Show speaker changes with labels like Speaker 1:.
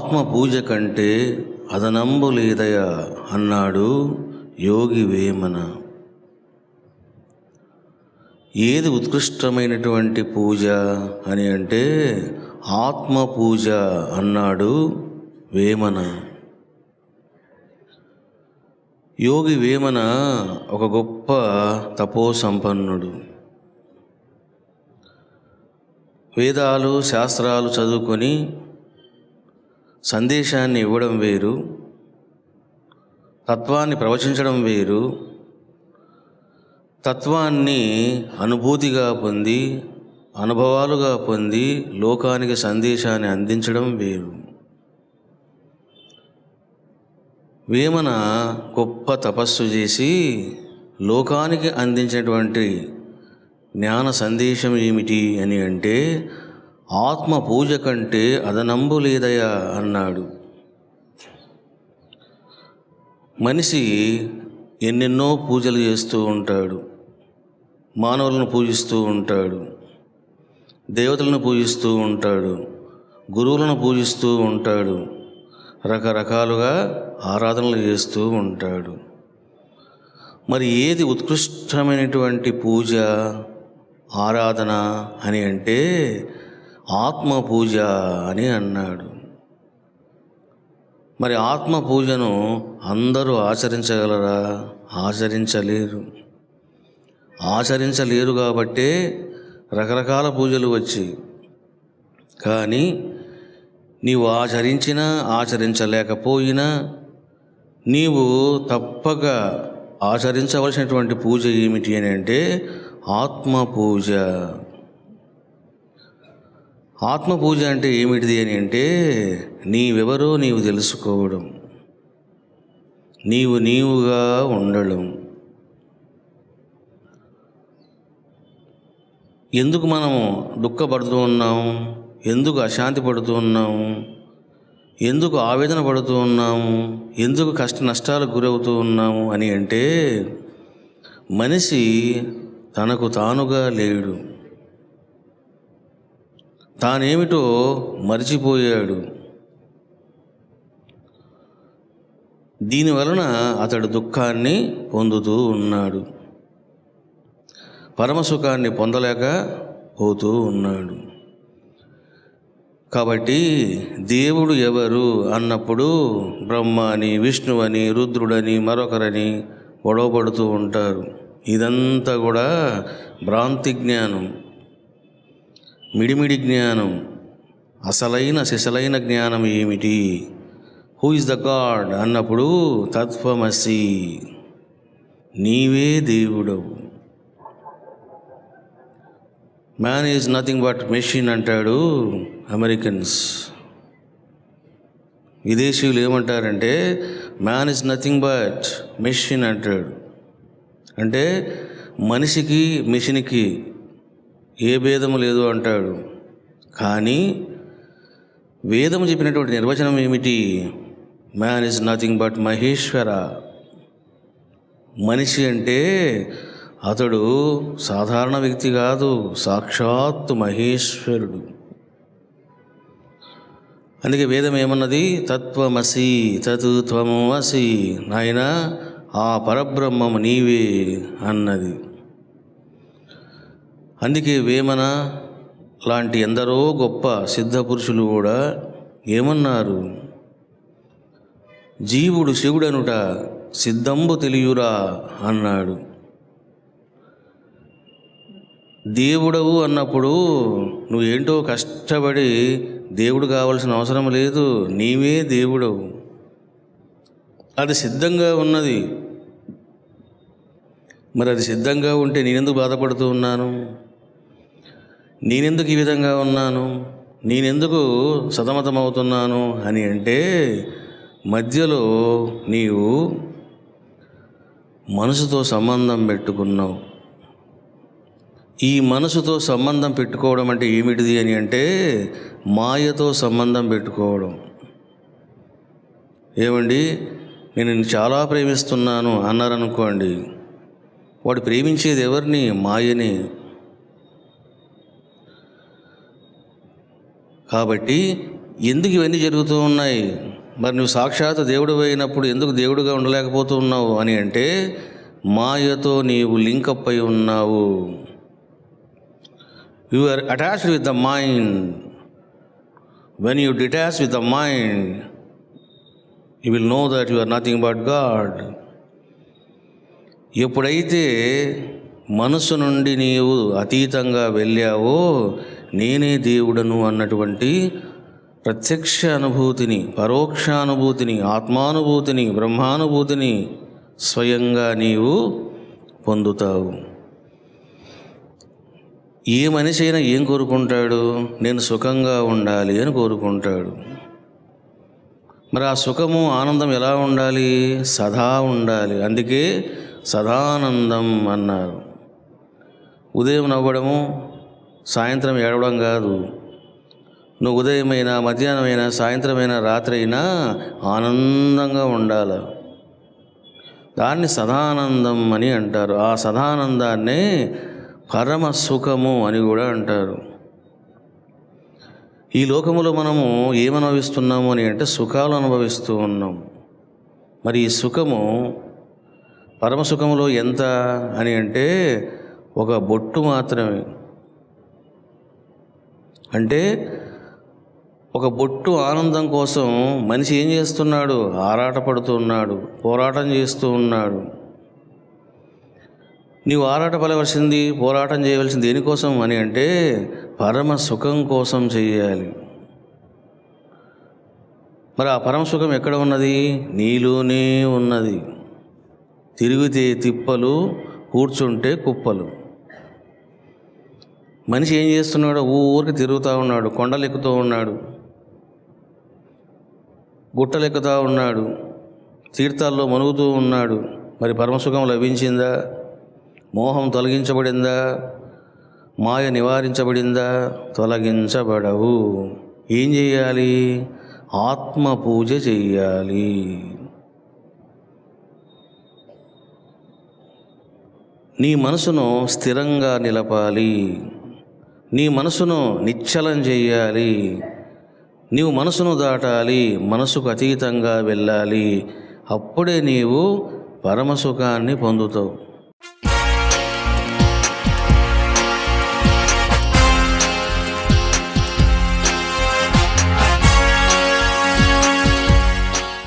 Speaker 1: ఆత్మ పూజ కంటే అదనంబు లేదయ అన్నాడు యోగి వేమన. ఏది ఉత్కృష్టమైనటువంటి పూజ అని అంటే ఆత్మ పూజ అన్నాడు వేమన. యోగి వేమన ఒక గొప్ప తపోసంపన్నుడు. వేదాలు శాస్త్రాలు చదువుకొని సందేశాన్ని ఇవ్వడం వేరు, తత్వాన్ని ప్రవచించడం వేరు, తత్వాన్ని అనుభూతిగా పొంది అనుభవాలుగా పొంది లోకానికి సందేశాన్ని అందించడం వేరు. వేమన గొప్ప తపస్సు చేసి లోకానికి అందించినటువంటి జ్ఞాన సందేశం ఏమిటి అని అంటే ఆత్మ పూజ కంటే అదనంబు లేదయా అన్నాడు. మనిషి ఎన్నెన్నో పూజలు చేస్తూ ఉంటాడు, మానవులను పూజిస్తూ ఉంటాడు, దేవతలను పూజిస్తూ ఉంటాడు, గురువులను పూజిస్తూ ఉంటాడు, రకరకాలుగా ఆరాధనలు చేస్తూ ఉంటాడు. మరి ఏది ఉత్కృష్టమైనటువంటి పూజ ఆరాధన అని అంటే ఆత్మ పూజ అని అన్నాడు. మరి ఆత్మ పూజను అందరూ ఆచరించగలరా? ఆచరించలేరు కాబట్టే రకరకాల పూజలు వచ్చి. కానీ నీవు ఆచరించినా ఆచరించలేకపోయినా నీవు తప్పక ఆచరించవలసినటువంటి పూజ ఏమిటి అని అంటే ఆత్మ పూజ. ఆత్మ పూజ అంటే ఏమిటిది అని అంటే నీవెవరో నీవు తెలుసుకోవడం, నీవుగా ఉండడం. ఎందుకు మనము దుఃఖపడుతూ ఉన్నాము? ఎందుకు అశాంతి పడుతూ ఉన్నాము? ఎందుకు ఆవేదన పడుతూ ఉన్నాము? ఎందుకు కష్ట నష్టాలకు గురవుతూ ఉన్నాము అని అంటే మనిషి తనకు తానుగా లేడు, తానేమిటో మరిచిపోయాడు. దీనివలన అతడు దుఃఖాన్ని పొందుతూ ఉన్నాడు, పరమసుఖాన్ని పొందలేక పోతూ ఉన్నాడు. కాబట్టి దేవుడు ఎవరు అన్నప్పుడు బ్రహ్మ అని, విష్ణువని, రుద్రుడని, మరొకరని గొడవపడుతూ ఉంటారు. ఇదంతా కూడా భ్రాంతి జ్ఞానం, మిడిమిడి జ్ఞానం. అసలైన సిసలైన జ్ఞానం ఏమిటి? హూ ఇస్ ద గాడ్ అన్నప్పుడు తత్వమసి, నీవే దేవుడవు. Man is nothing but machine అంటాడు అమెరికన్స్. విదేశీయులు ఏమంటారంటే man is nothing but machine అంటాడు. అంటే మనిషికి మెషిన్కి ఏ భేదము లేదు అంటాడు. కానీ వేదము చెప్పినటువంటి నిర్వచనం ఏమిటి? Man is nothing but Maheshwara. మనిషి అంటే అతడు సాధారణ వ్యక్తి కాదు, సాక్షాత్తు మహేశ్వరుడు. అందుకే వేదం ఏమన్నది? తత్వమసి తత్ త్వము అసి, నాయన ఆ పరబ్రహ్మము నీవే అన్నది. అందుకే వేమన లాంటి ఎందరో గొప్ప సిద్ధపురుషులు కూడా ఏమన్నారు? జీవుడు శివుడనుట సిద్ధంబు తెలియురా అన్నాడు. దేవుడవు అన్నప్పుడు నువ్వేంటో కష్టపడి దేవుడు కావాల్సిన అవసరం లేదు, నీవే దేవుడవు. అది సిద్ధంగా ఉన్నది. మరి అది సిద్ధంగా ఉంటే నేనెందుకు బాధపడుతూ ఉన్నాను? నేనెందుకు ఈ విధంగా ఉన్నాను? నేనెందుకు సతమతమవుతున్నాను అని అంటే మధ్యలో నీవు మనసుతో సంబంధం పెట్టుకున్నావు. ఈ మనసుతో సంబంధం పెట్టుకోవడం అంటే ఏమిటిది అని అంటే మాయతో సంబంధం పెట్టుకోవడం. ఏమండి, నేను నిన్ను చాలా ప్రేమిస్తున్నాను అన్నారనుకోండి, వాడు ప్రేమించేది ఎవరిని? మాయని. కాబట్టి ఎందుకు ఇవన్నీ జరుగుతూ ఉన్నాయి? మరి నువ్వు సాక్షాత్ దేవుడు అయినప్పుడు ఎందుకు దేవుడిగా ఉండలేకపోతూ ఉన్నావు అని అంటే, మాయతో నీవు లింకప్ అయి ఉన్నావు. You are attached with the mind. When you detach with the mind, you will know that you are nothing but God. ఎప్పుడైతే మనసు నుండి నీవు అతీతంగా వెళ్ళావో, నేనే దేవుడను అన్నటువంటి ప్రత్యక్ష అనుభూతిని, పరోక్షానుభూతిని, ఆత్మానుభూతిని, బ్రహ్మానుభూతిని స్వయంగా నీవు పొందుతావు. ఏ మనిషి అయినా ఏం కోరుకుంటాడు? నేను సుఖంగా ఉండాలి అని కోరుకుంటాడు. మరి ఆ సుఖము, ఆనందం ఎలా ఉండాలి? సదా ఉండాలి. అందుకే సదానందం అన్నారు. ఉదయం నవ్వడము, సాయంత్రం ఏడవడం కాదు. నువ్వు ఉదయమైనా, మధ్యాహ్నమైనా, సాయంత్రమైనా, రాత్రి అయినా ఆనందంగా ఉండాలి. దాన్ని సదానందం అని అంటారు. ఆ సదానందాన్నే పరమ సుఖము అని కూడా అంటారు. ఈ లోకములో మనము ఏమనుభవిస్తున్నాము అని అంటే సుఖాలు అనుభవిస్తూ ఉన్నాం. మరి ఈ సుఖము, పరమ సుఖములో ఎంత అని అంటే ఒక బొట్టు మాత్రమే. అంటే ఒక బొట్టు ఆనందం కోసం మనిషి ఏం చేస్తున్నాడు? ఆరాటపడుతూ ఉన్నాడు, పోరాటం చేస్తూ ఉన్నాడు. నీవు ఆరాటపడవలసింది, పోరాటం చేయవలసింది దేనికోసం అని అంటే పరమ సుఖం కోసం చేయాలి. మరి ఆ పరమ సుఖం ఎక్కడ ఉన్నది? నీలోనే ఉన్నది. తిరిగితే తిప్పలు, కూర్చుంటే కుప్పలు. మనిషి ఏం చేస్తున్నాడు? ఊరికి తిరుగుతూ ఉన్నాడు, కొండలు ఎక్కుతూ ఉన్నాడు, గుట్టలు ఎక్కుతూ ఉన్నాడు, తీర్థాల్లో మునుగుతూ ఉన్నాడు. మరి పరమసుఖం లభించిందా? మోహం తొలగించబడిందా? మాయ నివారించబడిందా? తొలగించబడవు. ఏం చేయాలి? ఆత్మ పూజ చెయ్యాలి. నీ మనసును స్థిరంగా నిలపాలి. నీ మనసును నిశ్చలం చెయ్యాలి. నీవు మనసును దాటాలి, మనసుకు అతీతంగా వెళ్ళాలి. అప్పుడే నీవు పరమసుఖాన్ని పొందుతావు.